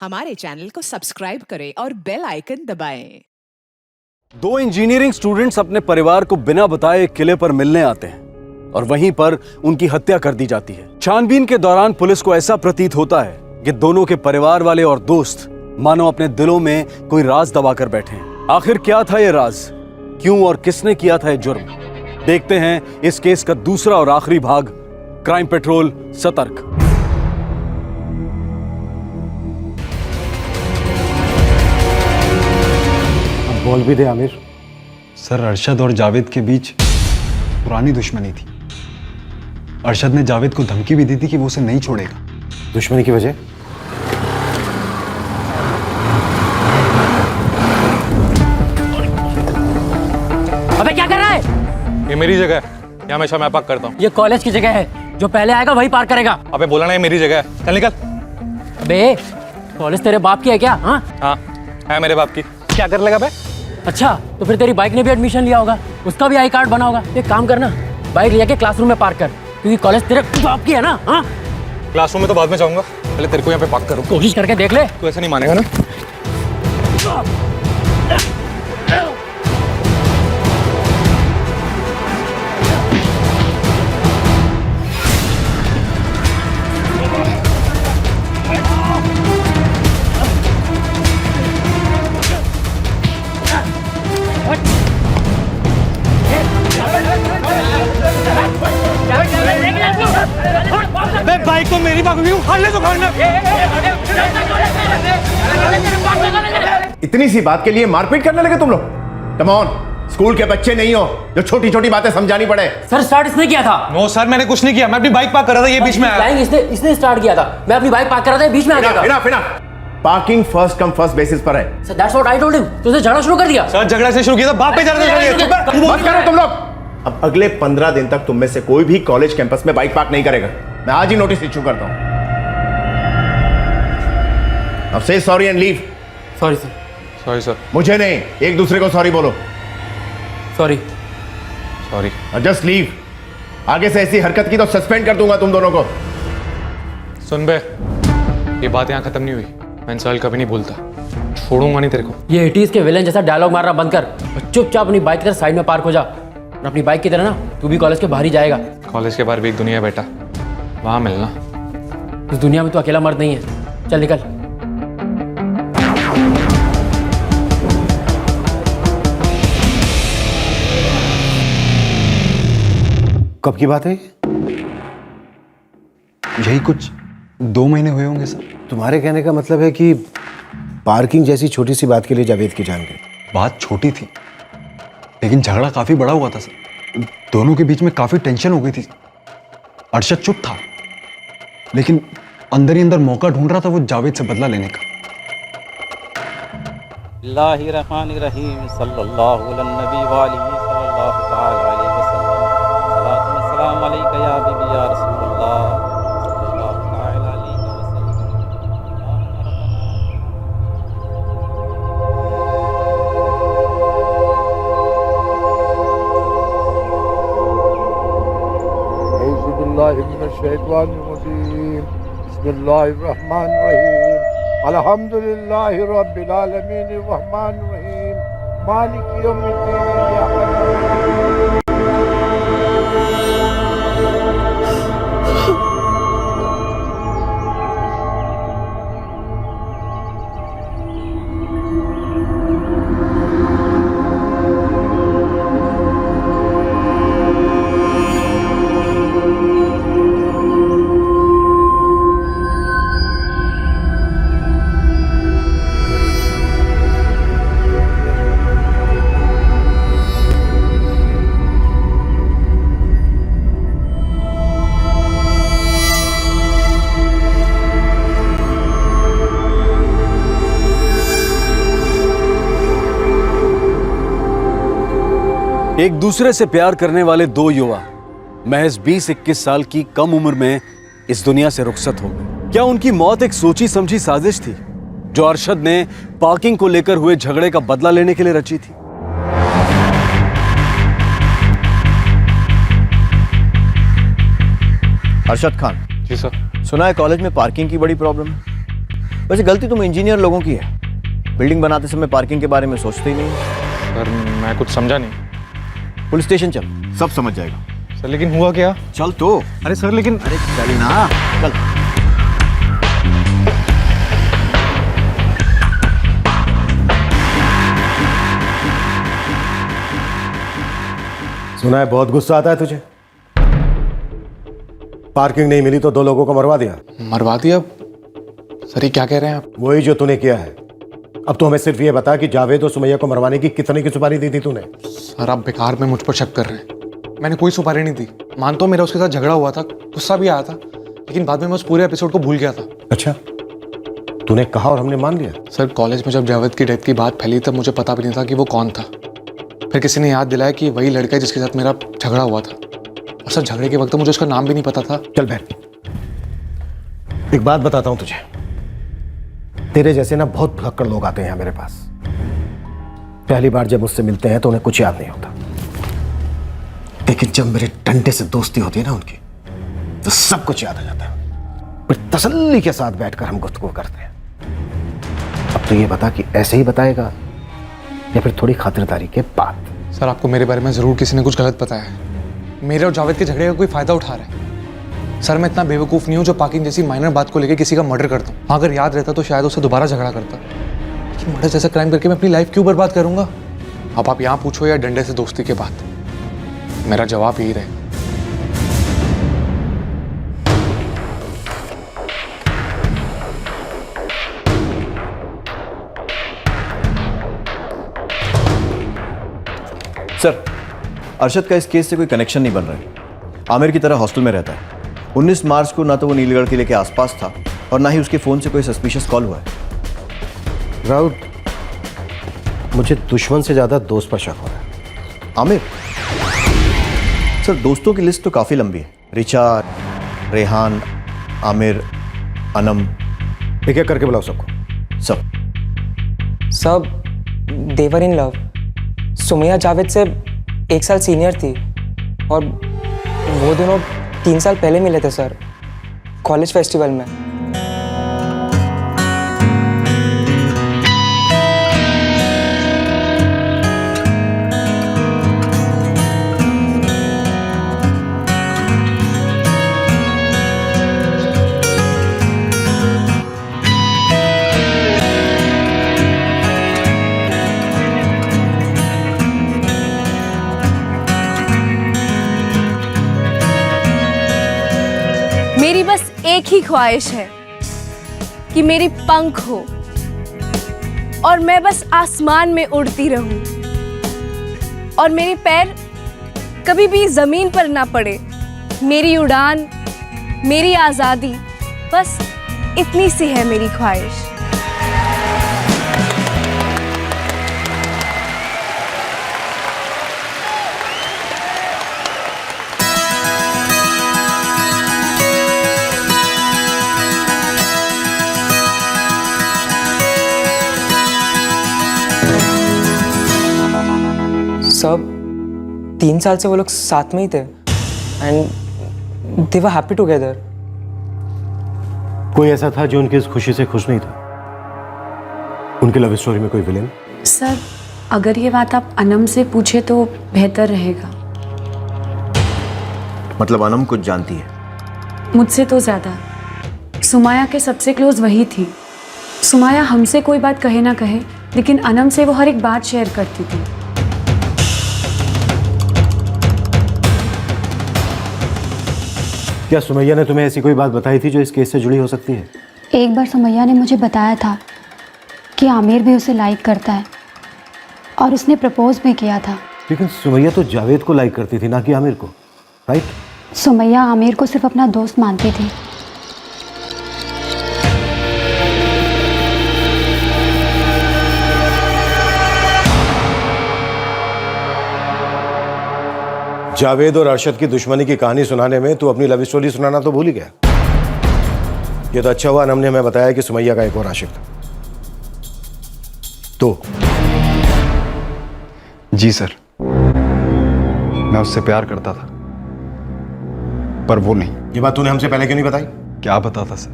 हमारे चैनल को सब्सक्राइब करें और बेल आइकन दबाएं। दो इंजीनियरिंग स्टूडेंट्स अपने परिवार को बिना बताए एक किले पर मिलने आते हैं और वहीं पर उनकी हत्या कर दी जाती है। छानबीन के दौरान पुलिस को ऐसा प्रतीत होता है कि दोनों के परिवार वाले और दोस्त मानो अपने दिलों में कोई राज दबाकर बैठे हैं। आखिर क्या था ये राज, क्यों और किसने किया था ये जुर्म? देखते हैं इस केस का दूसरा और आखिरी भाग, क्राइम पेट्रोल सतर्क। बोल भी दे आमिर। सर, अरशद और जावेद के बीच पुरानी दुश्मनी थी। अरशद ने जावेद को धमकी भी दी थी कि वो उसे नहीं छोड़ेगा। दुश्मनी की वजह? अबे क्या कर रहा है? ये मेरी जगह है, यहाँ हमेशा मैं पार्क करता हूँ। ये कॉलेज की जगह है, जो पहले आएगा वही पार्क करेगा। अबे बोला ना ये मेरी जगह है, चल निकल। अबे कॉलेज तेरे बाप की है क्या? हाँ है मेरे बाप की। क्या कर लेगा बे? अच्छा, तो फिर तेरी बाइक ने भी एडमिशन लिया होगा, उसका भी आई कार्ड बना होगा। एक काम करना, बाइक लेके क्लासरूम में पार्क कर, क्योंकि कॉलेज तेरे बाप की है ना। हाँ, क्लासरूम में तो बाद में जाऊंगा, पहले तेरे को यहाँ पे पार्क करूँ। कोशिश करके देख ले। तू ऐसा नहीं मानेगा ना। बाइक तो मेरी भागोगी, उखाड़ ले तो खाना। इतनी सी बात के लिए मारपीट करने लगे तुम लोग? कम ऑन, स्कूल के बच्चे नहीं हो जो छोटी छोटी बातें समझानी पड़े। सर, स्टार्ट इसने किया था। नो सर, मैंने कुछ नहीं किया, मैं अपनी बाइक पार्क कर रहा था, ये बीच में आया। इसने स्टार्ट किया था। मैं अपनी बाइक पार्क कर रहा था, बीच में आ गया था। Enough. Parking first come first basis पर है। Sir, that's what I told him. तो उसने झगड़ा शुरू कर दिया। सर, झगड़ा से शुरू किया था, बाप पे झगड़ा मत करो तुम लोग। अब अगले 15 दिन तक तुम में से कोई भी कॉलेज कैंपस में बाइक पार्क नहीं करेगा। मैं आज ही नोटिस इश्यू करता हूं। अब से sorry and leave. Sorry sir. Sorry sir. मुझे नहीं, एक दूसरे को सॉरी बोलो। सॉरी। सॉरी। Just leave. आगे से ऐसी हरकत की तो सस्पेंड कर दूंगा तुम दोनों को। सुन बे, ये बात यहाँ खत्म नहीं हुई। मैं इंसान कभी नहीं बोलता, छोड़ूंगा नहीं तेरे को। ये 80s के विलेन जैसा डायलॉग मारना बंद कर और चुपचाप अपनी बाइक के साइड में पार्क हो जा। और अपनी बाइक की तरह ना तू भी कॉलेज के बाहर ही जाएगा। कॉलेज के बाहर भी एक दुनिया है बेटा, वहां मिलना। इस दुनिया में तू अकेला मर्द नहीं है। चल निकल। कब की बात है? यही कुछ 2 महीने हुए होंगे सर। तुम्हारे कहने का मतलब है कि पार्किंग जैसी छोटी सी बात के लिए जावेद की जान गई। बात छोटी थी, लेकिन झगड़ा काफी बड़ा हुआ था सर। दोनों के बीच में काफी टेंशन हो गई थी। अरशद चुप था, लेकिन अंदर ही अंदर मौका ढूंढ रहा था वो जावेद से बदला लेने का। बिस्मिल्लाहिर्रहमानिर्रहीम सल्लल्लाहु अलैहि सल्लल्लाहु तआला अलैहि वसल्लम सलातु व सलाम अलैका या हबीबी या रसूलल्लाह सल्लल्लाहु तआला अलैहि औज़ुबिल्लाहिमिनश्शैतानिर्रजीम बिस्मिल्लाहिर्रहमानिर्रहीम अल्हम्दुलिल्लाहि रब्बिल आलमीन अर्रहमानिर्रहीम मालिकि यौमिद्दीन। एक दूसरे से प्यार करने वाले दो युवा महज 20-21 साल की कम उम्र में इस दुनिया से रुखसत हो गए। क्या उनकी मौत एक सोची समझी साजिश थी जो अरशद ने पार्किंग को लेकर हुए झगड़े का बदला लेने के लिए रची थी? अरशद खान जी सर। सुना है कॉलेज में पार्किंग की बड़ी प्रॉब्लम है। वैसे गलती तुम इंजीनियर लोगों की है, बिल्डिंग बनाते समय पार्किंग के बारे में सोचते ही नहीं। सर मैं कुछ समझा नहीं। पुलिस स्टेशन चल, सब समझ जाएगा। सर लेकिन हुआ क्या? चल तो। अरे सर लेकिन अरे चल ना, चल। सुना है बहुत गुस्सा आता है तुझे। पार्किंग नहीं मिली तो 2 लोगों को मरवा दिया। मरवा दिया? सर ये क्या कह रहे हैं आप? वही जो तूने किया है। अब तो हमें सिर्फ ये बता कि जावेद और सुमैया को मरवाने की कितने की सुपारी दी थी तूने? सर आप बेकार में मुझ पर शक कर रहे हैं। मैंने कोई सुपारी नहीं दी। मानता हूं मेरा उसके साथ झगड़ा हुआ था, गुस्सा भी आया था, लेकिन बाद में मैं उस पूरे एपिसोड को भूल गया था। अच्छा, तूने कहा और हमने मान लिया? सर कॉलेज में जब जावेद की डेथ की बात फैली तब मुझे पता भी नहीं था कि वो कौन था। फिर किसी ने याद दिलाया कि वही लड़का है जिसके साथ मेरा झगड़ा हुआ था। और सर झगड़े के वक्त मुझे उसका नाम भी नहीं पता था। चल बैठ, एक बात बताता हूं तुझे। तेरे जैसे ना बहुत भुलक्कड़ लोग आते हैं यहाँ मेरे पास। पहली बार जब मुझसे मिलते हैं तो उन्हें कुछ याद नहीं होता, लेकिन जब मेरे डंडे से दोस्ती होती है ना उनकी, तो सब कुछ याद आ जाता है। फिर तसल्ली के साथ बैठकर हम गुफ्तगू करते हैं। अब तो ये बता कि ऐसे ही बताएगा या फिर थोड़ी खातिरदारी के बाद? सर आपको मेरे बारे में जरूर किसी ने कुछ गलत बताया है। मेरे और जावेद के झगड़े का कोई फायदा उठा रहा है। सर मैं इतना बेवकूफ़ नहीं हूँ जो पार्किंग जैसी माइनर बात को लेकर किसी का मर्डर करता हूँ। अगर याद रहता तो शायद उससे दोबारा झगड़ा करता। कि मर्डर जैसा क्राइम करके मैं अपनी लाइफ क्यों बर्बाद करूंगा? अब आप यहाँ पूछो या डंडे से दोस्ती के बाद, मेरा जवाब यही रहेगा। सर अरशद का इस केस से कोई कनेक्शन नहीं बन रहा है। आमिर की तरह हॉस्टल में रहता है। 19 मार्च को ना तो वो नीलगढ़ किले के आसपास था और ना ही उसके फोन से कोई सस्पिशियस कॉल हुआ है। राउत, मुझे दुश्मन से ज्यादा दोस्त पर शक हो रहा है। आमिर? सर दोस्तों की लिस्ट तो काफी लंबी है। रिचा, रेहान, आमिर, अनम। एक एक करके बुलाओ सबको। सब देवर इन लव। सुमैया जावेद से 1 साल सीनियर थी और वो दोनों 3 साल पहले मिले थे सर, कॉलेज फेस्टिवल में। मेरी बस एक ही ख्वाहिश है कि मेरी पंख हो और मैं बस आसमान में उड़ती रहूं और मेरे पैर कभी भी जमीन पर ना पड़े। मेरी उड़ान, मेरी आजादी, बस इतनी सी है मेरी ख्वाहिश। सब 3 साल से वो लोग साथ में ही थे and they were happy together. कोई ऐसा था जो उनकी इस खुशी से खुश नहीं था? उनकी लव स्टोरी में कोई विलेन? सर अगर ये बात आप अनम से पूछे तो बेहतर रहेगा। मतलब अनम कुछ जानती है? मुझसे तो ज़्यादा। सुमाया के सबसे क्लोज वही थी। सुमाया हमसे कोई बात कहे ना कहे, लेकिन अनम से वो हर एक बात शेयर करती थी। क्या सुमैया ने तुम्हें ऐसी कोई बात बताई थी जो इस केस से जुड़ी हो सकती है? एक बार सुमैया ने मुझे बताया था कि आमिर भी उसे लाइक करता है और उसने प्रपोज भी किया था। लेकिन सुमैया तो जावेद को लाइक करती थी, ना कि आमिर को, राइट? सुमैया आमिर को सिर्फ अपना दोस्त मानती थी। जावेद और अरशद की दुश्मनी की कहानी सुनाने में तू अपनी लव स्टोरी सुनाना तो भूल ही गया। ये तो अच्छा हुआ अनम ने हमें बताया कि सुमैया का एक और आशिक था। तो जी सर, मैं उससे प्यार करता था, पर वो नहीं। ये बात तूने हमसे पहले क्यों नहीं बताई? क्या बताता सर,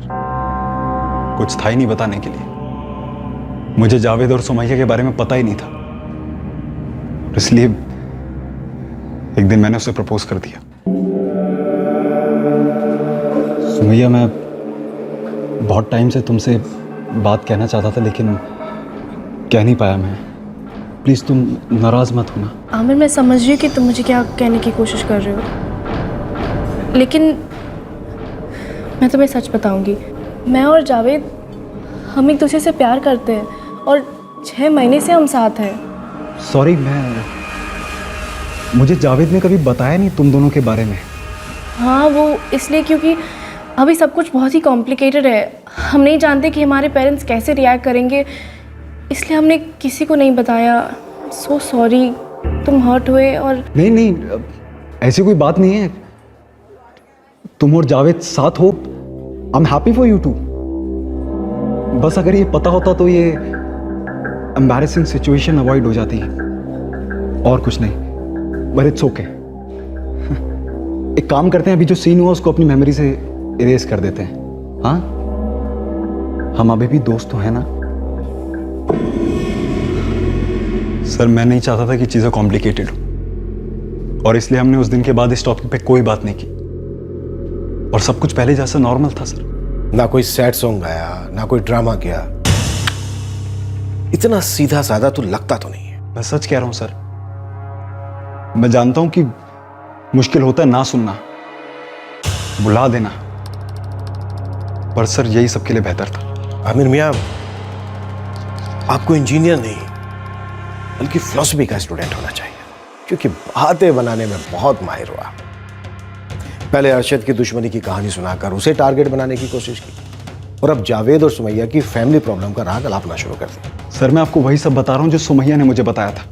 कुछ था ही नहीं बताने के लिए। मुझे जावेद और सुमैया के बारे में पता ही नहीं था, इसलिए एक दिन मैंने उसे प्रपोज कर दिया। सुमैया, मैं बहुत टाइम से तुमसे बात कहना चाहता था, लेकिन कह नहीं पाया मैं। प्लीज़ तुम नाराज़ मत होना। आमिर, मैं समझ रही हूँ कि तुम मुझे क्या कहने की कोशिश कर रहे हो, लेकिन मैं तुम्हें सच बताऊंगी। मैं और जावेद हम एक दूसरे से प्यार करते हैं और 6 महीने से हम साथ हैं। सॉरी, मुझे जावेद ने कभी बताया नहीं तुम दोनों के बारे में। हाँ, वो इसलिए क्योंकि अभी सब कुछ बहुत ही कॉम्प्लिकेटेड है। हम नहीं जानते कि हमारे पेरेंट्स कैसे रिएक्ट करेंगे, इसलिए हमने किसी को नहीं बताया। सो सॉरी, तुम हर्ट हुए। और नहीं, ऐसी कोई बात नहीं है। तुम और जावेद साथ हो, I am happy for you too. बस अगर ये पता होता तो ये एम्बैरेसिंग सिचुएशन अवॉइड हो जाती, और कुछ नहीं। But it's okay. एक काम करते हैं, अभी जो सीन हुआ उसको अपनी मेमोरी से इरेज कर देते हैं। हाँ, हम अभी भी दोस्त तो हैं ना? सर, मैं नहीं चाहता था कि चीज़ें कॉम्प्लिकेटेड हो, और इसलिए हमने उस दिन के बाद इस टॉपिक पे कोई बात नहीं की, और सब कुछ पहले जैसा नॉर्मल था सर। ना कोई सैड सॉन्ग गाया, ना कोई ड्रामा किया। इतना सीधा साधा तो लगता तो नहीं है। मैं सच कह रहा हूं सर। मैं जानता हूं कि मुश्किल होता है ना सुनना, बुला देना, पर सर यही सबके लिए बेहतर था। आमिर मियां, आपको इंजीनियर नहीं बल्कि फिलॉसफी का स्टूडेंट होना चाहिए, क्योंकि बातें बनाने में बहुत माहिर हुआ। पहले अरशद की दुश्मनी की कहानी सुनाकर उसे टारगेट बनाने की कोशिश की, और अब जावेद और सुमैया की फैमिली प्रॉब्लम का राग अलापना शुरू कर दिया। सर, मैं आपको वही सब बता रहा हूं जो सुमैया ने मुझे बताया था।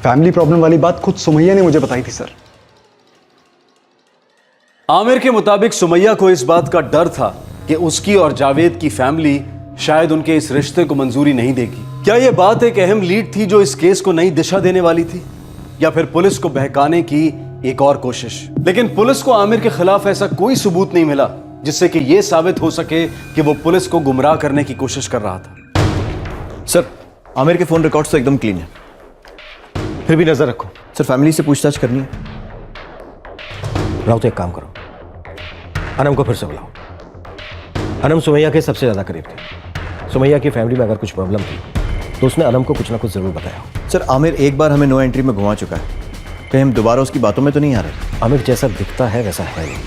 फैमिली प्रॉब्लम वाली बात खुद सुमैया ने मुझे बताई थी सर। आमिर के मुताबिक सुमैया को इस बात का डर था कि उसकी और जावेद की फैमिली शायद उनके इस रिश्ते को मंजूरी नहीं देगी। क्या यह बात एक अहम लीड थी जो इस केस को नई दिशा देने वाली थी, या फिर पुलिस को बहकाने की एक और कोशिश? लेकिन पुलिस को आमिर के खिलाफ ऐसा कोई सबूत नहीं मिला जिससे कि यह साबित हो सके कि वो पुलिस को गुमराह करने की कोशिश कर रहा था। सर, आमिर के फोन रिकॉर्ड्स तो एकदम क्लीन है। फिर भी नजर रखो। सर, फैमिली से पूछताछ करनी है। राव, तो एक काम करो, अनम को फिर से बुलाओ। अनम सुमैया के सबसे ज्यादा करीब थी। सुमैया की फैमिली में अगर कुछ प्रॉब्लम थी तो उसने अनम को कुछ ना कुछ जरूर बताया। सर, आमिर एक बार हमें नो एंट्री में घुमा चुका है, कहीं हम दोबारा उसकी बातों में तो नहीं आ रहे? आमिर जैसा दिखता है वैसा है नहीं,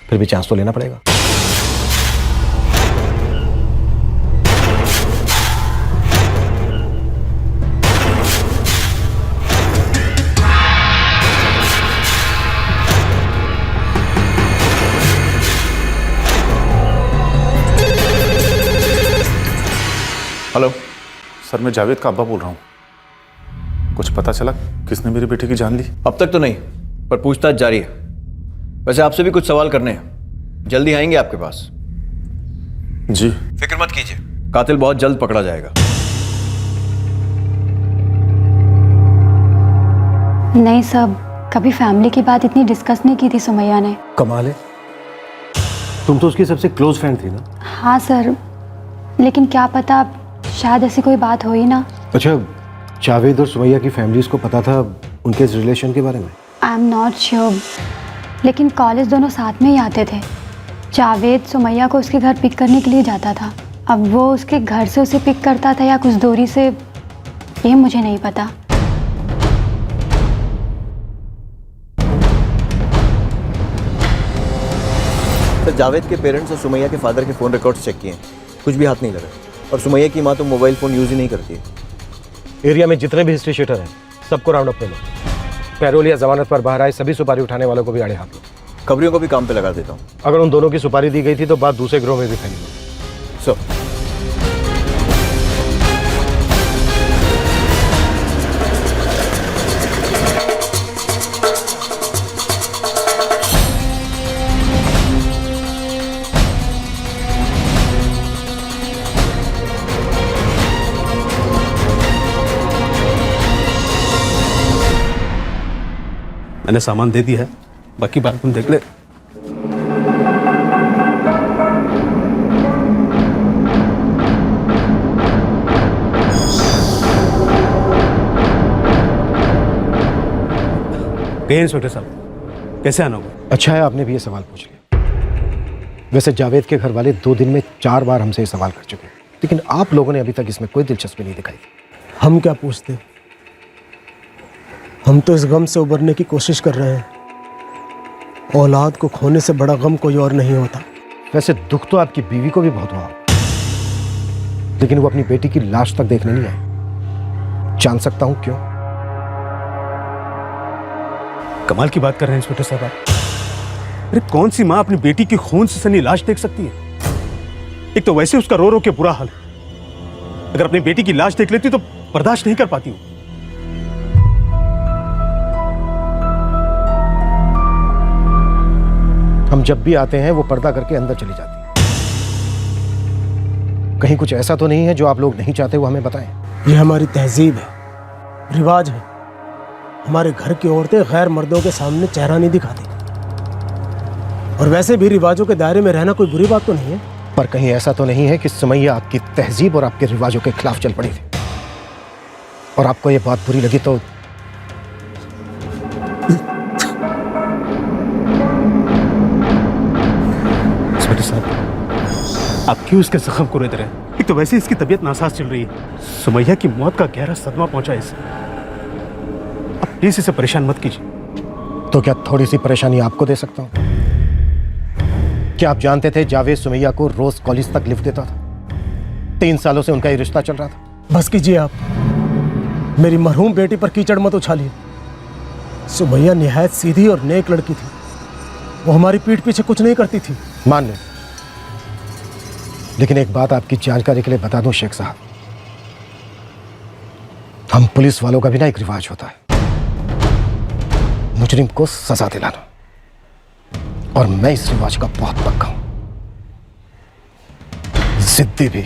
फिर भी चांस तो लेना पड़ेगा। हेलो सर, मैं जावेद का अब्बा बोल रहा हूँ। कुछ पता चला किसने मेरे बेटे की जान ली? अब तक तो नहीं, पर पूछताछ जारी है। वैसे आपसे भी कुछ सवाल करने हैं, जल्दी आएंगे आपके पास। जी। फिक्र मत कीजिए, कातिल बहुत जल्द पकड़ा जाएगा। नहीं सब, कभी फैमिली की बात इतनी डिस्कस नहीं की थी सुमैया ने। कमाल है, तुम तो उसकी सबसे क्लोज फ्रेंड थी ना? हाँ सर, लेकिन क्या पता शायद ऐसी कोई बात हो ही ना। अच्छा, जावेद और सुमैया की फैमिलीज को पता था उनके इस रिलेशन के बारे में? आई एम नॉट श्योर, लेकिन कॉलेज दोनों साथ में ही आते थे। जावेद सुमैया को उसके घर पिक करने के लिए जाता था। अब वो उसके घर से उसे पिक करता था या कुछ दूरी से, ये मुझे नहीं पता। सर, जावेद के पेरेंट्स और सुमैया के फादर के फ़ोन रिकॉर्ड्स चेक किए, कुछ भी हाथ नहीं लगा। और सुमैया की माँ तो मोबाइल फ़ोन यूज़ ही नहीं करती है। एरिया में जितने भी हिस्ट्री शीटर हैं सबको राउंड अप में लो। पैरोल या जमानत पर बाहर आए सभी सुपारी उठाने वालों को भी आड़े हाथ लो। खबरियों को भी काम पे लगा देता हूँ। अगर उन दोनों की सुपारी दी गई थी तो बात दूसरे ग्रोह में भी फैली। सर, मैंने सामान दे दिया है, बाकी बात तुम देख ले। कहिए इंस्पेक्टर साहब, कैसे आना होगा? अच्छा है आपने भी ये सवाल पूछ लिया। वैसे जावेद के घर वाले 2 दिन में 4 बार हमसे ये सवाल कर चुके हैं, लेकिन आप लोगों ने अभी तक इसमें कोई दिलचस्पी नहीं दिखाई। हम क्या पूछते, हम तो इस गम से उबरने की कोशिश कर रहे हैं। औलाद को खोने से बड़ा गम कोई और नहीं होता। वैसे दुख तो आपकी बीवी को भी बहुत हुआ, लेकिन वो अपनी बेटी की लाश तक देखने नहीं आई। जान सकता हूं क्यों? कमाल की बात कर रहे हैं इंस्पेक्टर साहब आप। अरे कौन सी माँ अपनी बेटी की खून से सनी लाश देख सकती है? एक तो वैसे उसका रो रो के बुरा हाल है, अगर अपनी बेटी की लाश देख लेती तो बर्दाश्त नहीं कर पाती हूँ। हम जब भी आते हैं वो पर्दा करके अंदर चली जाती है। कहीं कुछ ऐसा तो नहीं है जो आप लोग नहीं चाहते वो हमें बताएं। ये हमारी तहजीब है, रिवाज है। हमारे घर की औरतें गैर मर्दों के सामने चेहरा नहीं दिखाती, और वैसे भी रिवाजों के दायरे में रहना कोई बुरी बात तो नहीं है। पर कहीं ऐसा तो नहीं है कि सुमैया आपकी तहजीब और आपके रिवाजों के खिलाफ चल पड़ी थी और आपको ये बात बुरी लगी तो? आप क्यों उसके जख्म को रेत रहे हैं? एक तो वैसे इसकी तबीयत नासाज चल रही है, सुमैया की मौत का गहरा सदमा पहुंचा है इसे। आप प्लीज इसे परेशान मत कीजिए। तो क्या थोड़ी सी परेशानी आपको दे सकता हूं? क्या आप जानते थे जावेद सुमैया को रोज कॉलेज तक लिफ्ट देता था? 3 सालों से उनका ये रिश्ता चल रहा था। बस कीजिए आप, मेरी मरहूम बेटी पर कीचड़ मत उछालिए। सुमैया निहायत सीधी और नेक लड़की थी, वो हमारी पीठ पीछे कुछ नहीं करती थी। मान ले, लेकिन एक बात आपकी जानकारी के लिए बता दूं शेख साहब, हम पुलिस वालों का भी ना एक रिवाज होता है, मुजरिम को सजा दिलाना, और मैं इस रिवाज का बहुत पक्का हूं, जिद्दी भी।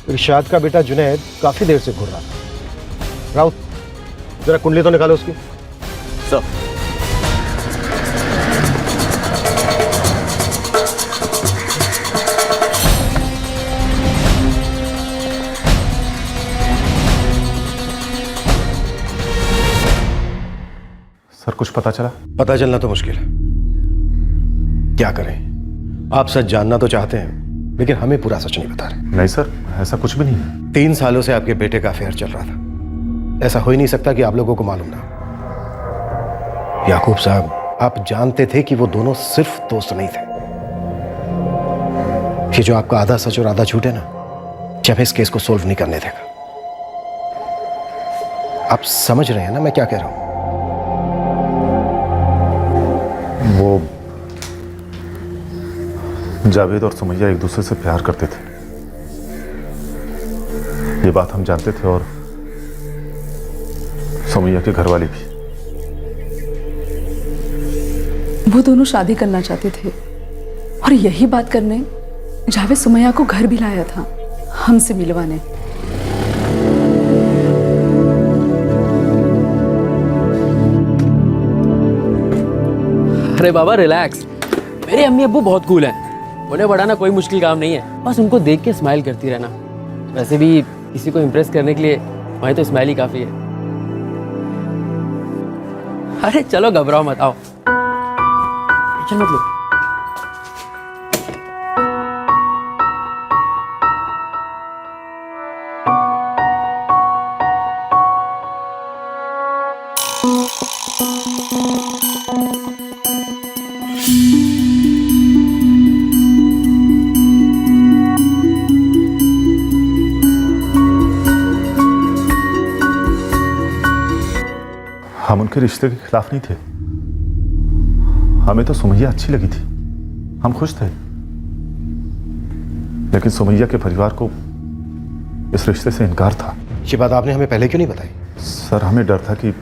इरशाद का बेटा जुनैद काफी देर से घूर रहा था। राउत, जरा कुंडली तो निकालो उसकी। सर। सर कुछ पता चला? पता चलना तो मुश्किल है, क्या करें? आप सच जानना तो चाहते हैं, लेकिन हमें पूरा सच नहीं बता रहे। नहीं सर, ऐसा कुछ भी नहीं है। 3 सालों से आपके बेटे का अफेयर चल रहा था, ऐसा हो ही नहीं सकता कि आप लोगों को मालूम ना। याकूब साहब, आप जानते थे कि वो दोनों सिर्फ दोस्त नहीं थे। कि जो आपका आधा सच और आधा झूठ है ना, जब इस केस को सोल्व नहीं करने देगा। आप समझ रहे हैं ना मैं क्या कह रहा हूं? वो जावेद और सुमैया एक दूसरे से प्यार करते थे, ये बात हम जानते थे, और सुमैया के घर वाले भी। वो दोनों शादी करना चाहते थे, और यही बात करने जावेद सुमैया को घर भी लाया था, हमसे मिलवाने। अरे बाबा रिलैक्स, मेरे अम्मी अब्बू बहुत कूल हैं, उन्हें बढ़ाना कोई मुश्किल काम नहीं है, बस उनको देख के स्माइल करती रहना। वैसे भी किसी को इम्प्रेस करने के लिए वहीं तो स्माइल ही काफी है। अरे चलो घबराओ मत, आओ टेंशन मत लो। हम उनके रिश्ते के खिलाफ नहीं थे, हमें तो सुमैया अच्छी लगी थी, हम खुश थे, लेकिन सुमैया के परिवार को इस रिश्ते से इनकार था। ये बात आपने हमें पहले क्यों नहीं बताई? सर हमें डर था कि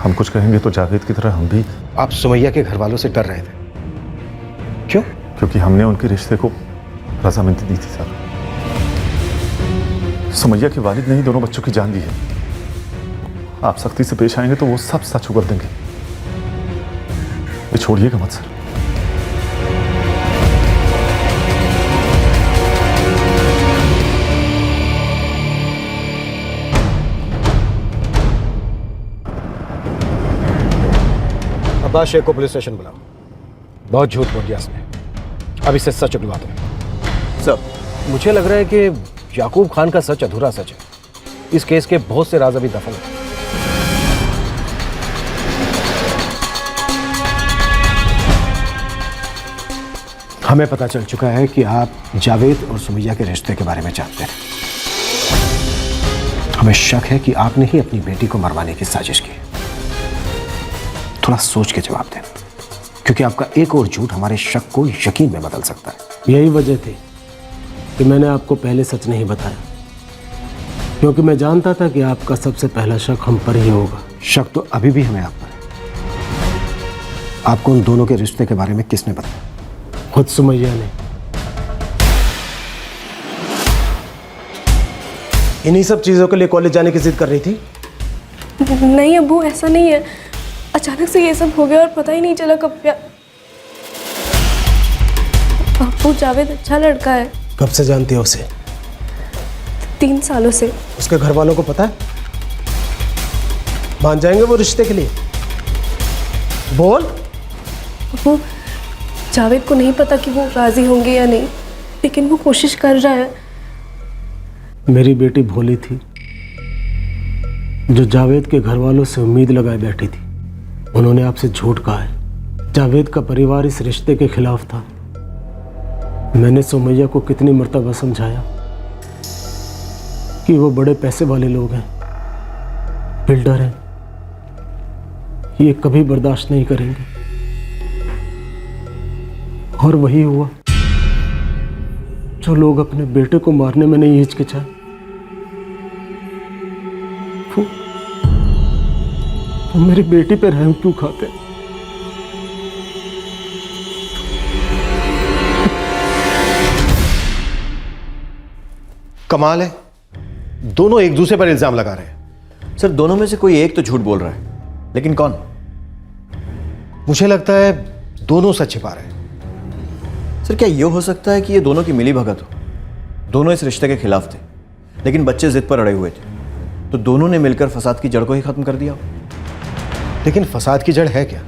हम कुछ कहेंगे तो जावेद की तरह हम भी। आप सुमैया के घर वालों से डर रहे थे, क्यों? क्योंकि हमने उनके रिश्ते को रजामंदी दी थी सर। सुमैया के वालिद ने ही दोनों बच्चों की जान दी है, आप सख्ती से पेश आएंगे तो वो सब सच उगल देंगे। ये छोड़िएगा मत सर। अब्बास शेख को पुलिस स्टेशन बुलाओ। बहुत झूठ बोल दिया इसने, अब इसे सच उगलवा दो। सर, मुझे लग रहा है कि याकूब खान का सच अधूरा सच है। इस केस के बहुत से राज अभी दफन हैं। हमें पता चल चुका है कि आप जावेद और सुमैया के रिश्ते के बारे में जानते हैं। हमें शक है कि आपने ही अपनी बेटी को मरवाने की साजिश की। थोड़ा सोच के जवाब दें, क्योंकि आपका एक और झूठ हमारे शक को यकीन में बदल सकता है। यही वजह थी कि मैंने आपको पहले सच नहीं बताया, क्योंकि मैं जानता था कि आपका सबसे पहला शक हम पर ही होगा। शक तो अभी भी हमें आप पर है। आपको उन दोनों के रिश्ते के बारे में किसने बताया? खुद सुमैया ने। इन्हीं सब चीजों के लिए कॉलेज जाने की जिद कर रही थी? नहीं अब्बू, ऐसा नहीं है। अचानक से ये सब हो गया और पता ही नहीं चला कब क्या। अब्बू, जावेद अच्छा लड़का है। कब से जानती हो उसे? 3 सालों से। उसके घर वालों को पता है? मान जाएंगे वो रिश्ते के लिए? बोल। अब्बू, जावेद को नहीं पता कि वो राजी होंगे या नहीं, लेकिन वो कोशिश कर रहा है। मेरी बेटी भोली थी, जो जावेद के घर वालों से उम्मीद लगाए बैठी थी। उन्होंने आपसे झूठ कहा है। जावेद का परिवार इस रिश्ते के खिलाफ था। मैंने सुमैया को कितनी मर्तबा समझाया कि वो बड़े पैसे वाले लोग हैं, बिल्डर हैं, ये कभी बर्दाश्त नहीं करेंगे। और वही हुआ। जो लोग अपने बेटे को मारने में नहीं हिचकिचाए, वो मेरी बेटी पे रहम क्यों खाते? कमाल है, दोनों एक दूसरे पर इल्जाम लगा रहे हैं। सर, दोनों में से कोई एक तो झूठ बोल रहा है, लेकिन कौन? मुझे लगता है दोनों सच छिपा रहे हैं। सर, क्या यह हो सकता है कि ये दोनों की मिली भगत हो? दोनों इस रिश्ते के खिलाफ थे, लेकिन बच्चे जिद पर अड़े हुए थे, तो दोनों ने मिलकर फसाद की जड़ को ही खत्म कर दिया। लेकिन फसाद की जड़ है क्या?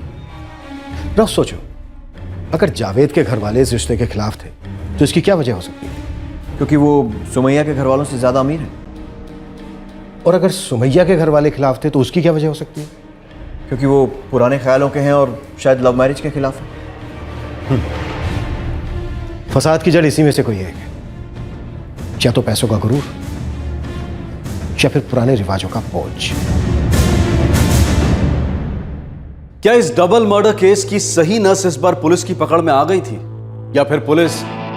रह सोचो, अगर जावेद के घर वाले इस रिश्ते के खिलाफ थे तो इसकी क्या वजह हो सकती है? क्योंकि वो सुमैया के घर वालों से ज्यादा अमीर है। और अगर सुमैया के घर वाले खिलाफ थे तो उसकी क्या वजह हो सकती है? क्योंकि वो पुराने ख्यालों के हैं और शायद लव मैरिज के खिलाफ है। फसाद की जड़ इसी में से कोई एक है। या तो पैसों का गुरूर, या फिर पुराने रिवाजों का बोझ। क्या इस डबल मर्डर केस की सही नस इस बार पुलिस की पकड़ में आ गई थी, या फिर पुलिस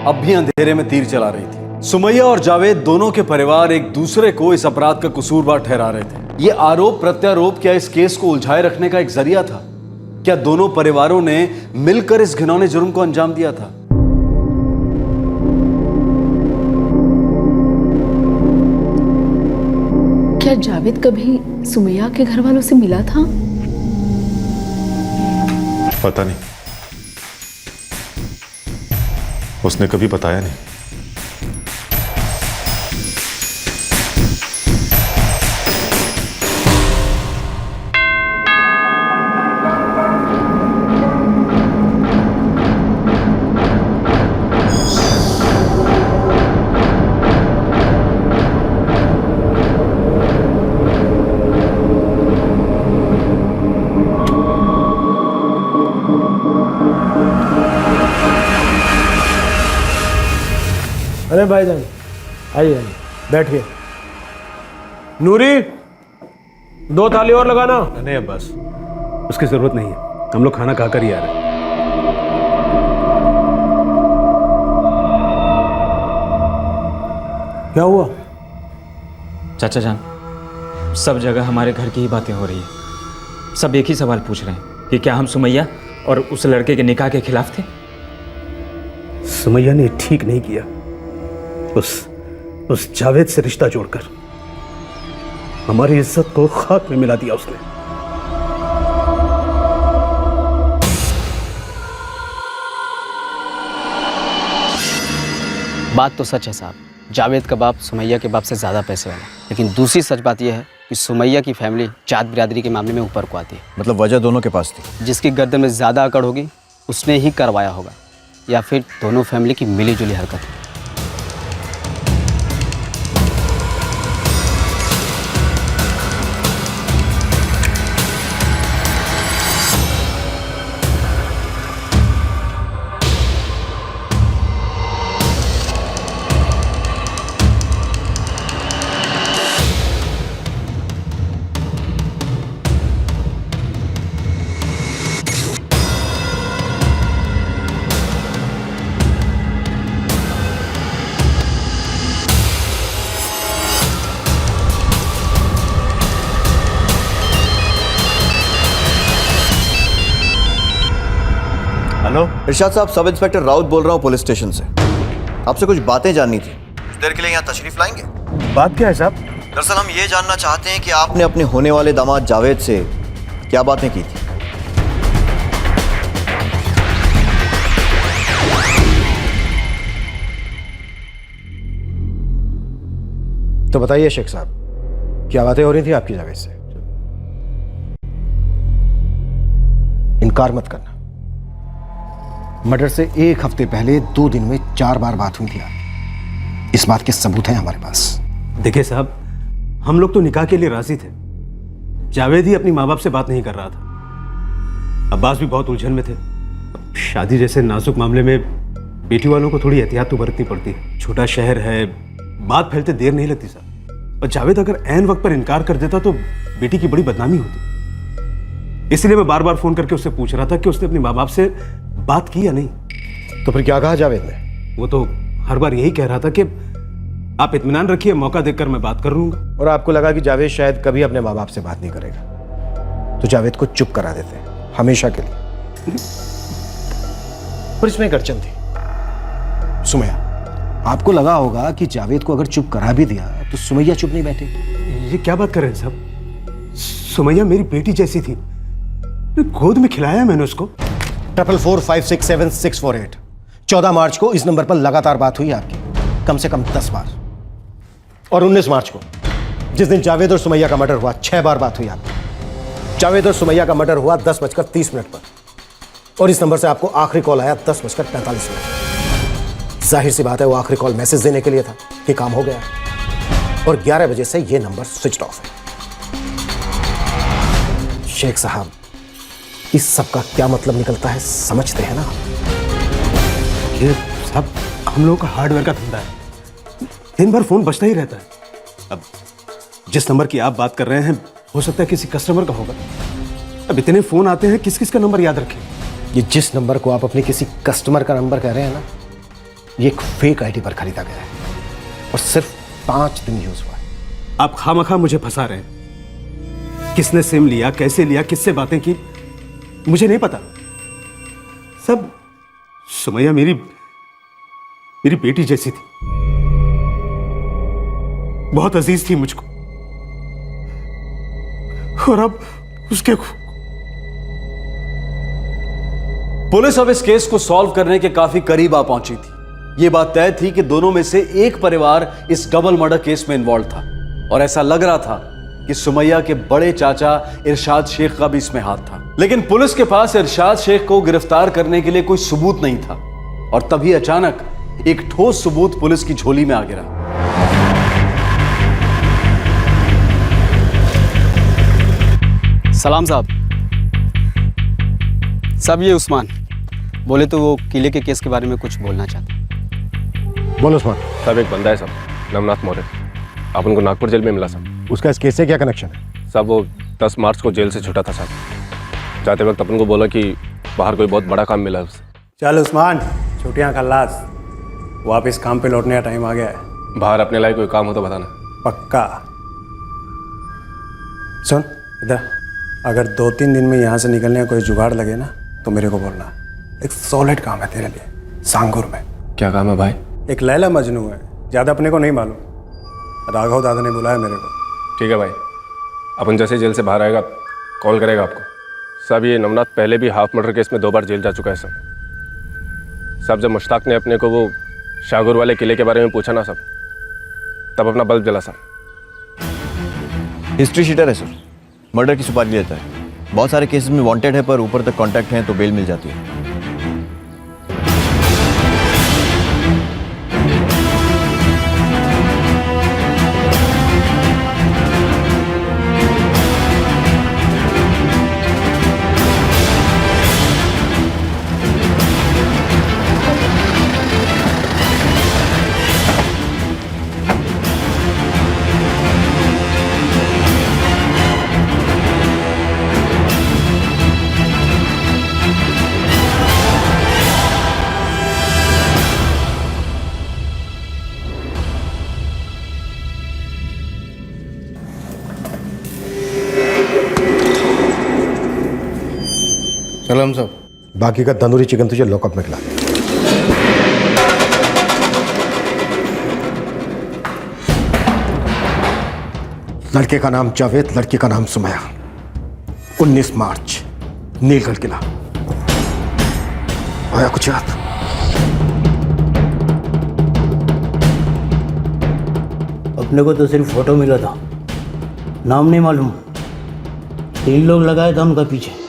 अब भी अंधेरे में तीर चला रही थी? सुमैया और जावेद दोनों के परिवार एक दूसरे को इस अपराध का कसूरवार ठहरा रहे थे। यह आरोप प्रत्यारोप क्या इस केस को उलझाए रखने का एक जरिया था? क्या दोनों परिवारों ने मिलकर इस घिनौने जुर्म को अंजाम दिया था? क्या जावेद कभी सुमैया के घर वालों से मिला था? पता नहीं, उसने कभी बताया नहीं। अरे भाईजान, आइए आइए, बैठिए। नूरी, 2 थाली और लगाना। नहीं अब्बास, उसकी जरूरत नहीं है, हम लोग खाना खाकर ही आ रहे हैं। क्या हुआ? चाचा जान, सब जगह हमारे घर की ही बातें हो रही है। सब एक ही सवाल पूछ रहे हैं कि क्या हम सुमैया और उस लड़के के निकाह के खिलाफ थे? सुमैया ने ठीक नहीं किया उस जावेद से रिश्ता जोड़कर। हमारी इज्जत को खाक में मिला दिया उसने। बात तो सच है साहब, जावेद का बाप सुमैया के बाप से ज़्यादा पैसे वाला। लेकिन दूसरी सच बात यह है कि सुमैया की फैमिली जात बिरादरी के मामले में ऊपर को आती है। मतलब वजह दोनों के पास थी। जिसकी गर्दन में ज़्यादा अकड़ होगी उसने ही करवाया होगा, या फिर दोनों फैमिली की मिली जुली हरकत है। हेलो इरशाद साहब, सब इंस्पेक्टर राउत बोल रहा हूँ पुलिस स्टेशन से। आपसे कुछ बातें जाननी थी। कुछ देर के लिए यहाँ तशरीफ लाएंगे? बात क्या है साहब? दरअसल हम ये जानना चाहते हैं कि आपने अपने होने वाले दामाद जावेद से क्या बातें की थी। तो बताइए शेख साहब, क्या बातें हो रही थी आपकी जावेद से? इनकार मत करना। मर्डर से 1 हफ्ते पहले 2 दिन में 4 बार बात हुई थी आपकी। इस बात के सबूत हैं हमारे पास। देखिए साहब, हम लोग तो निकाह के लिए राजी थे। जावेद ही अपनी माँ बाप से बात नहीं कर रहा था। अब्बास भी बहुत उलझन में थे। शादी जैसे नाजुक मामले में बेटी वालों को थोड़ी एहतियात तो बरतनी पड़ती है। छोटा शहर है, बात फैलते देर नहीं लगती साहब। और जावेद अगर ऐन वक्त पर इनकार कर देता तो बेटी की बड़ी बदनामी होती। इसलिए मैं बार बार फोन करके उससे पूछ रहा था कि उसने अपने माँ बाप से बात की या नहीं। तो फिर क्या कहा जावेद ने? वो तो हर बार यही कह रहा था कि आप इत्मीनान रखिए, मौका देखकर मैं बात कर लूंगा। और आपको लगा कि जावेद शायद कभी अपने माँ बाप से बात नहीं करेगा, तो जावेद को चुप करा देते हैं हमेशा के लिए। पर इसमें एक अड़चन थी। सुमैया, आपको लगा होगा कि जावेद को अगर चुप करा भी दिया तो सुमैया चुप नहीं बैठेगी। ये क्या बात कर रहे हैं साहब? सुमैया मेरी बेटी जैसी थी, गोद में खिलाया मैंने उसको। 444567 14 मार्च को इस नंबर पर लगातार बात हुई आपकी, कम से कम 10 बार। और 19 मार्च को, जिस दिन जावेद और सुमैया का मर्डर हुआ, 6 बार बात हुई आपकी। जावेद और सुमैया का मर्डर हुआ 10:30 पर, और इस नंबर से आपको आखिरी कॉल आया 10:45। जाहिर सी बात है वो आखिरी कॉल मैसेज देने के लिए था कि काम हो गया, और 11 बजे से ये नंबर स्विच ऑफ है। शेख साहब, इस सब का क्या मतलब निकलता है समझते हैं ना? ये सब हम लोगों का हार्डवेयर का धंधा है, दिन भर फोन बजता ही रहता है। अब जिस नंबर की आप बात कर रहे हैं हो सकता है किसी कस्टमर का होगा। अब इतने फोन आते हैं, किस किस का नंबर याद रखें? ये जिस नंबर को आप अपने किसी कस्टमर का नंबर कह रहे हैं ना, ये एक फेक आईडी पर खरीदा गया है और सिर्फ 5 दिन यूज हुआ है। आप खामखा मुझे फंसा रहे हैं। किसने सिम लिया, कैसे लिया, किससे बातें की, मुझे नहीं पता। सब सुमैया मेरी बेटी जैसी थी, बहुत अजीज थी मुझको, और अब उसके पुलिस अब इस केस को सॉल्व करने के काफी करीब आ पहुंची थी। यह बात तय थी कि दोनों में से एक परिवार इस डबल मर्डर केस में इन्वॉल्व था, और ऐसा लग रहा था कि सुमैया के बड़े चाचा इरशाद शेख का भी इसमें हाथ था। लेकिन पुलिस के पास इरशाद शेख को गिरफ्तार करने के लिए कोई सबूत नहीं था, और तभी अचानक एक ठोस सबूत पुलिस की झोली में आ गिरा। सलाम साहब। सब ये उस्मान बोले तो वो किले के केस के बारे में कुछ बोलना चाहते। बोलो उस्मान। साहब, एक बंदा है साहब, नवनाथ मौर्य। आप उनको नागपुर जेल में मिला साहब। उसका इस केस से क्या कनेक्शन है? साहब, वो 10 मार्च को जेल से छूटा था साहब। जाते वक्त अपन को बोला कि बाहर कोई बहुत बड़ा काम मिला है उसे। चल उस्मान, छुट्टियां खल्लास, वापस काम पे लौटने का टाइम आ गया है। बाहर अपने लायक कोई काम हो तो बताना। पक्का। सुन इधर, अगर 2-3 दिन में यहाँ से निकलने का कोई जुगाड़ लगे ना तो मेरे को बोलना। एक सॉलिड काम है तेरे लिए, सांगुर में। क्या काम है भाई? एक लैला मजनू है, ज़्यादा अपने को नहीं मालूम। राघव दादा ने बुलाया मेरे को। ठीक है भाई, अपन जैसे जेल से बाहर आएगा कॉल करेगा आपको। साहब ये नवनाथ पहले भी हाफ मर्डर केस में 2 बार जेल जा चुका है साहब। जब मुश्ताक ने अपने को वो शाहगुर वाले किले के बारे में पूछा ना साहब, तब अपना बल्ब जला साहब। हिस्ट्री शीटर है सर, मर्डर की सुपारी लेता है। बहुत सारे केसेस में वांटेड है, पर ऊपर तक कांटेक्ट है तो बेल मिल जाती है। चलो हम सब, बाकी का तंदूरी चिकन तुझे लॉकअप में खिला दे। लड़के का नाम जावेद, लड़की का नाम सुमैया। 19 मार्च, नीलगढ़ किला। आया कुछ याद? अपने को तो सिर्फ फोटो मिला था, नाम नहीं मालूम। 3 लोग लगाए थे उनका पीछे।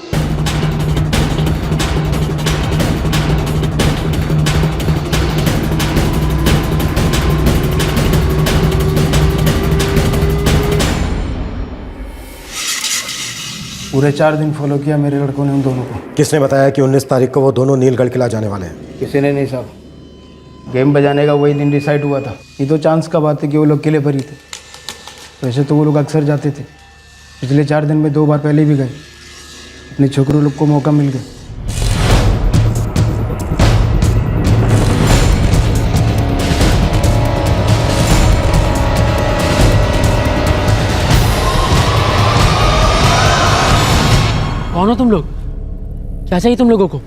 पूरे 4 दिन फॉलो किया मेरे लड़कों ने उन दोनों को। किसने बताया कि 19 तारीख को वो दोनों नीलगढ़ किला जाने वाले हैं? किसी ने नहीं साहब, गेम बजाने का वही दिन डिसाइड हुआ था। ये तो चांस का बात है कि वो लोग किले पर ही थे। वैसे तो वो लोग अक्सर जाते थे, पिछले 4 दिन में 2 बार पहले भी गए। अपने छोकरों लोग को मौका मिल गया। कौन हो तुम लोग? क्या चाहिए तुम लोगों को?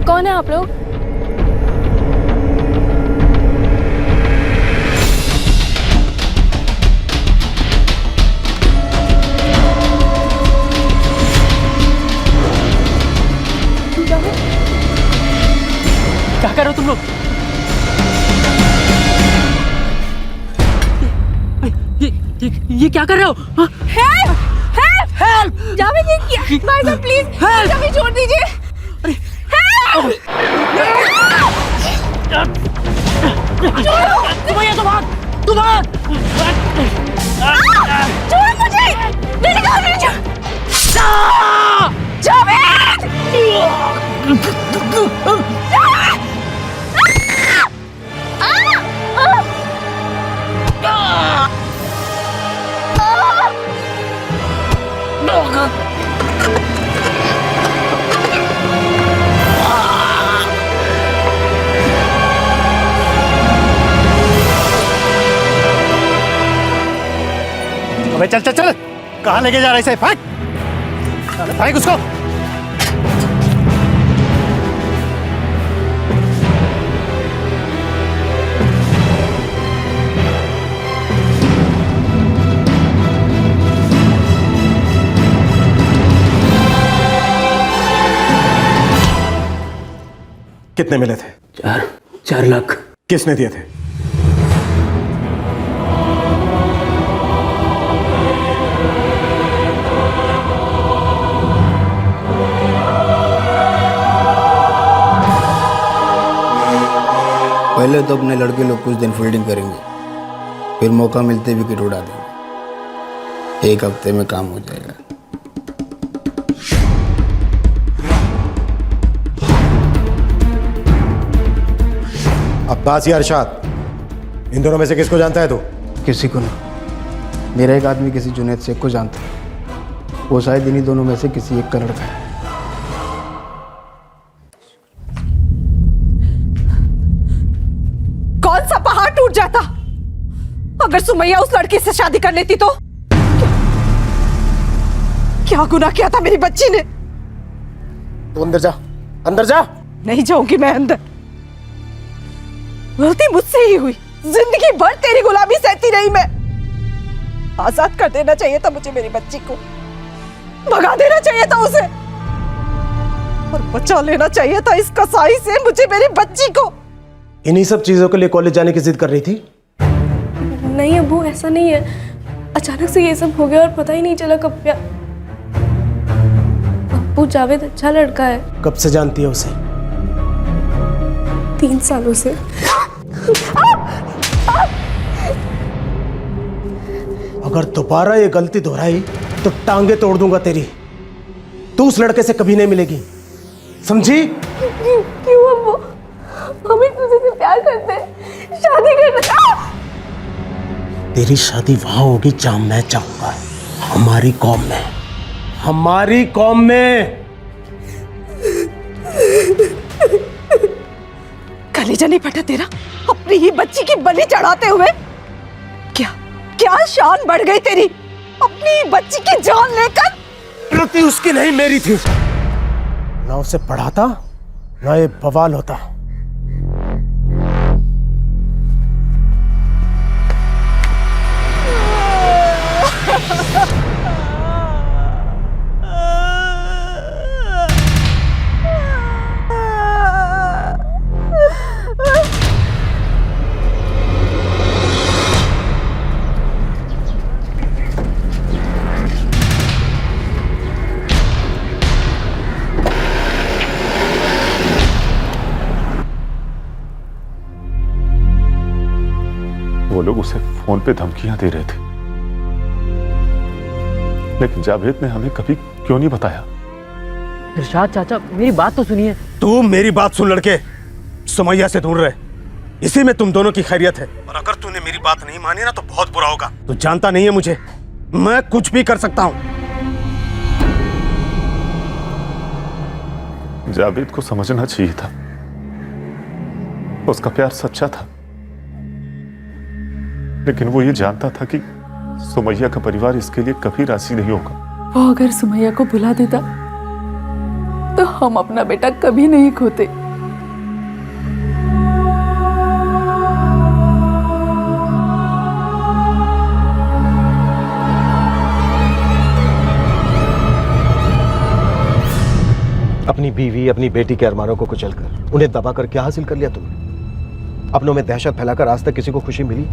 कौन है आप लोग? क्या कर रहे हो तुम लोग? ये क्या कर रहे हो? हेल्प! हेल्प! हेल्प! जावेद, ये क्या? भाई साहब प्लीज, जावेद छोड़ दीजिए। सुमैया तुम भाग! छोड़ मुझे! मेरे घर में जावेद! अबे चल चल चल, कहाँ लेके जा रहा है इसे? फेंक फेंक उसको। कितने मिले थे? 4 लाख। किसने दिए थे? पहले तो अपने लड़के लोग कुछ दिन फील्डिंग करेंगे, फिर मौका मिलते विकेट उड़ा देंगे। 1 हफ्ते में काम हो जाएगा। अब्बास या अरशाद, इन दोनों में से किसको जानता है तू? किसी को नहीं। मेरा एक आदमी किसी जुनैद शेख को जानता है। वो शायद इन्हीं दोनों में से किसी एक का लड़का है। कौन सा पहाड़ टूट जाता अगर सुमैया उस लड़के से शादी कर लेती तो? क्या गुनाह किया था मेरी बच्ची ने? तू अंदर जा, अंदर जा। नहीं जाऊंगी मैं अंदर। गलती मुझसे ही हुई, जिंदगी भर तेरी गुलामी सहती रही मैं। आजाद कर देना चाहिए था मुझे मेरी बच्ची को, भगा देना चाहिए था उसे, और बचा लेना चाहिए था इस कसाई से मुझे मेरी बच्ची को। इन्हीं सब चीजों के लिए कॉलेज जाने की जिद कर रही थी? नहीं अब्बू, ऐसा नहीं है, अचानक से ये सब हो गया और पता ही नहीं चला कब क्या। अब्बू जावेद अच्छा लड़का है। कब से जानती है उसे? 3 सालों से। अगर दोबारा ये गलती दोहराई तो टांगे तोड़ दूंगा तेरी। तू उस लड़के से कभी नहीं मिलेगी, समझी? क्यों अब्बू? हम एक दूसरे से प्यार करते हैं, शादी करते हैं। तेरी शादी वहां होगी जहां मैं चाहूंगा, हमारी कौम में, हमारी कौम में। कलेजा नहीं फटा तेरा अपनी ही बच्ची की बलि चढ़ाते हुए? क्या क्या शान बढ़ गई तेरी अपनी ही बच्ची की जान लेकर? गलती उसकी नहीं मेरी थी, ना उसे पढ़ाता ना ये बवाल होता। वो लोग उसे फोन पे धमकियां दे रहे थे, लेकिन जावेद ने हमें कभी क्यों नहीं बताया? इरशाद चाचा, मेरी बात तो सुनिए। तू मेरी बात सुन लड़के, सुमैया से दूर रहे, इसी में तुम दोनों की खैरियत है। और अगर तूने मेरी बात नहीं मानी ना तो बहुत बुरा होगा। तू जानता नहीं है मुझे, मैं कुछ भी कर सकता हूं। जावेद को समझना चाहिए था, उसका प्यार सच्चा था, लेकिन वो ये जानता था कि सुमैया का परिवार इसके लिए कभी राजी नहीं होगा। वो अगर सुमैया को बुला देता तो हम अपना बेटा कभी नहीं खोते। अपनी बीवी, अपनी बेटी के अरमानों को कुचलकर, उन्हें दबाकर क्या हासिल कर लिया तुमने? अपनों में दहशत फैलाकर आज तक किसी को खुशी मिली?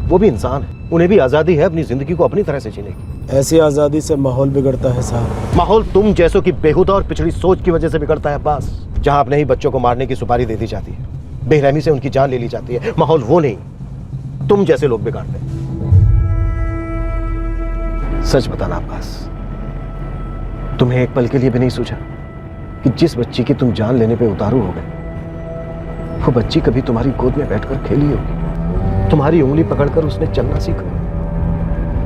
वो भी इंसान है, उन्हें भी आजादी है अपनी जिंदगी को अपनी तरह से जीने की। ऐसी आजादी से माहौल बिगड़ता है साहब। माहौल तुम जैसों की बेहुदा और पिछड़ी सोच की वजह से बिगड़ता है अब्बास। जहां अपने ही बच्चों को मारने की सुपारी दे दी जाती है, बेरहमी से उनकी जान ले ली जाती है, माहौल वो नहीं, तुम जैसे लोग बिगाड़ते हैं। सच बताना अब्बास, तुम्हें एक पल के लिए भी नहीं सोचा कि जिस बच्ची की तुम जान लेने पे उतारू हो गए, वो बच्ची कभी तुम्हारी गोद में बैठकर खेली होगी, तुम्हारी उंगली पकड़कर उसने चलना सीखा,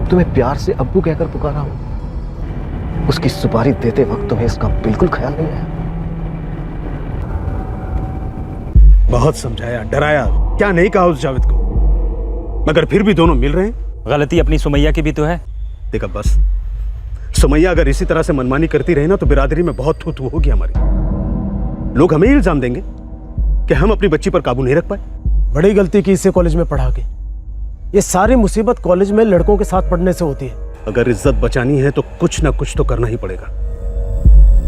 तुम्हें प्यार से अब्बू कहकर पुकारा हो। उसकी सुपारी देते वक्त तुम्हें इसका बिल्कुल ख्याल नहीं आया? बहुत समझाया, डराया, क्या नहीं कहा उस जावेद को, मगर फिर भी दोनों मिल रहे हैं। गलती अपनी सुमैया की भी तो है। देखा बस, सुमैया अगर इसी तरह से मनमानी करती रही ना तो बिरादरी में बहुत थू-थू होगी हमारी। लोग हमें इल्जाम देंगे कि हम अपनी बच्ची पर काबू नहीं रख पाए। बड़ी गलती की इसे कॉलेज में पढ़ा के। ये सारी मुसीबत कॉलेज में लड़कों के साथ पढ़ने से होती है। अगर इज्जत बचानी है तो कुछ ना कुछ तो करना ही पड़ेगा,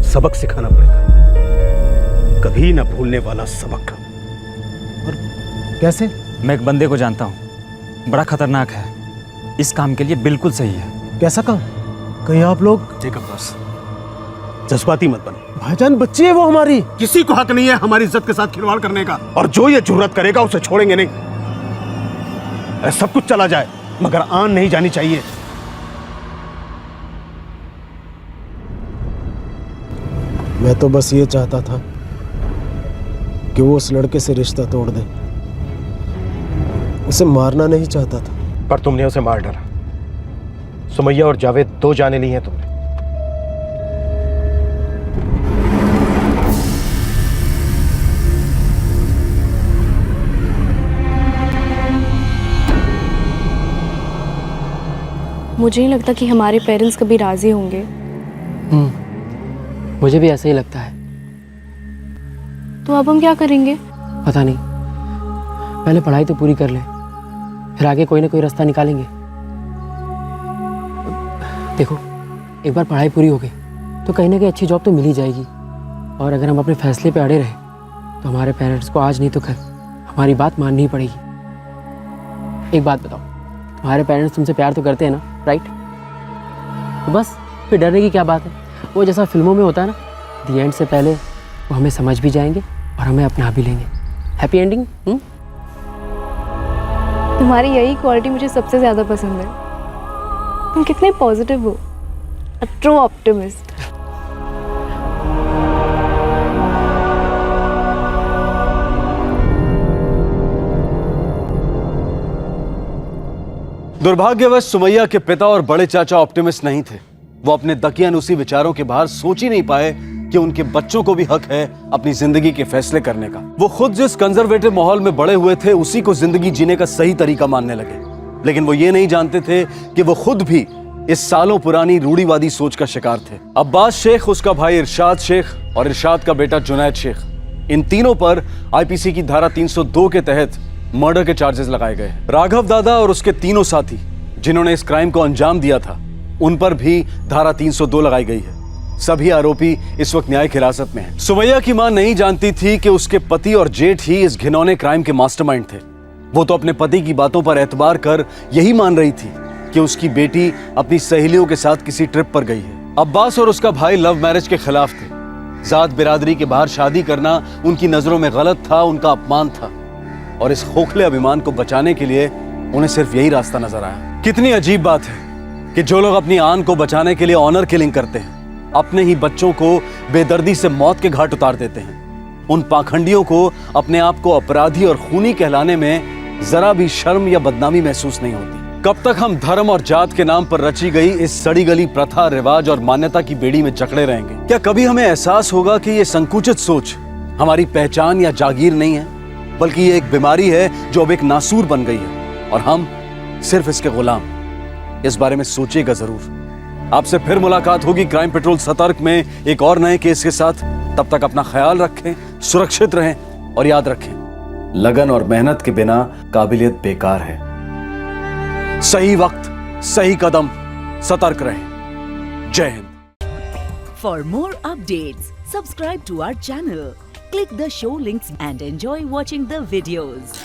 सबक सिखाना पड़ेगा, कभी ना भूलने वाला सबक। और कैसे? मैं एक बंदे को जानता हूँ, बड़ा खतरनाक है, इस काम के लिए बिल्कुल सही है। कैसा काम? कहीं आप लोग? जेकब बस जज्बाती मत बनो भाईजान, बच्ची है वो हमारी। किसी को हक नहीं है हमारी इज्जत के साथ खिलवाड़ करने का, और जो ये जुर्रत करेगा उसे छोड़ेंगे नहीं। सब कुछ चला जाए मगर आन नहीं जानी चाहिए। मैं तो बस ये चाहता था कि वो उस लड़के से रिश्ता तोड़ दे, उसे मारना नहीं चाहता था। पर तुमने उसे मार डाला। सुमैया और जावेद 2 जाने ली हैं तुमने। मुझे नहीं लगता कि हमारे पेरेंट्स कभी राजी होंगे। मुझे भी ऐसा ही लगता है। तो अब हम क्या करेंगे? पता नहीं, पहले पढ़ाई तो पूरी कर ले, फिर आगे कोई ना कोई रास्ता निकालेंगे। देखो, एक बार पढ़ाई पूरी हो गई तो कहीं ना कहीं अच्छी जॉब तो मिल ही जाएगी, और अगर हम अपने फैसले पे अड़े रहे तो हमारे पेरेंट्स को आज नहीं तो कल हमारी बात माननी ही पड़ेगी। एक बात बताओ, तुम्हारे पेरेंट्स तुमसे प्यार तो करते हैं ना, राइट? तो बस फिर डरने की क्या बात है? वो जैसा फिल्मों में होता है ना, दी एंड से पहले वो हमें समझ भी जाएंगे और हमें अपना भी लेंगे। Happy ending. तुम्हारी यही क्वालिटी मुझे सबसे ज़्यादा पसंद है। तुम कितने पॉजिटिव हो, अ ट्रू ऑप्टिमिस्ट। दुर्भाग्यवश सुमैया के पिता और बड़े चाचा ऑप्टिमिस्ट नहीं थे। वो अपने दकियानुसी विचारों के बाहर सोच ही नहीं पाए कि उनके बच्चों को भी हक है अपनी जिंदगी के फैसले करने का। वो खुद जिस कंजर्वेटिव माहौल में बड़े हुए थे उसी को जिंदगी जीने का सही तरीका मानने लगे, लेकिन वो ये नहीं जानते थे कि वो खुद भी इस सालों पुरानी रूढ़िवादी सोच का शिकार थे। अब्बास शेख, उसका भाई इरशाद शेख और इरशाद का बेटा जुनैद शेख, इन तीनों पर आईपीसी की धारा 302 के तहत मर्डर के चार्जेस लगाए गए। राघव दादा और उसके तीनों साथी जिन्होंने इस क्राइम को अंजाम दिया था, उन पर भी धारा 302 लगाई गई है। सभी आरोपी इस वक्त न्यायिक हिरासत में हैं। सुमैया की मां नहीं जानती थी कि उसके पति और जेठ ही इस घिनौने क्राइम के मास्टरमाइंड थे। वो तो अपने पति की बातों पर एतबार कर यही मान रही थी कि उसकी बेटी अपनी सहेलियों के साथ किसी ट्रिप पर गई है। अब्बास और उसका भाई लव मैरिज के खिलाफ थे। जात बिरादरी के बाहर शादी करना उनकी नजरों में गलत था, उनका अपमान था, और इस खोखले अभिमान को बचाने के लिए उन्हें सिर्फ यही रास्ता नजर आया। कितनी अजीब बात है कि जो लोग अपनी आन को बचाने के लिए ऑनर किलिंग करते हैं, अपने ही बच्चों को बेदर्दी से मौत के घाट उतार देते हैं। उन पाखंडियों को अपने आप को अपराधी और खूनी कहलाने में जरा भी शर्म या बदनामी महसूस नहीं होती। कब तक हम धर्म और जात के नाम पर रची गई इस सड़ी गली प्रथा, रिवाज और मान्यता की बेड़ी में जकड़े रहेंगे? क्या कभी हमें एहसास होगा कि ये संकुचित सोच हमारी पहचान या जागीर नहीं है, बल्कि ये एक बीमारी है जो अब एक नासूर बन गई है और हम सिर्फ इसके गुलाम? इस बारे में सोचिएगा जरूर। आपसे फिर मुलाकात होगी क्राइम पेट्रोल सतर्क में एक और नए केस के साथ। तब तक अपना ख्याल रखें, सुरक्षित रहें और याद रखें, लगन और मेहनत के बिना काबिलियत बेकार है। सही वक्त, सही कदम, सतर्क रहें। जय Hind. For more updates, subscribe to our channel, click the show links and enjoy watching the videos.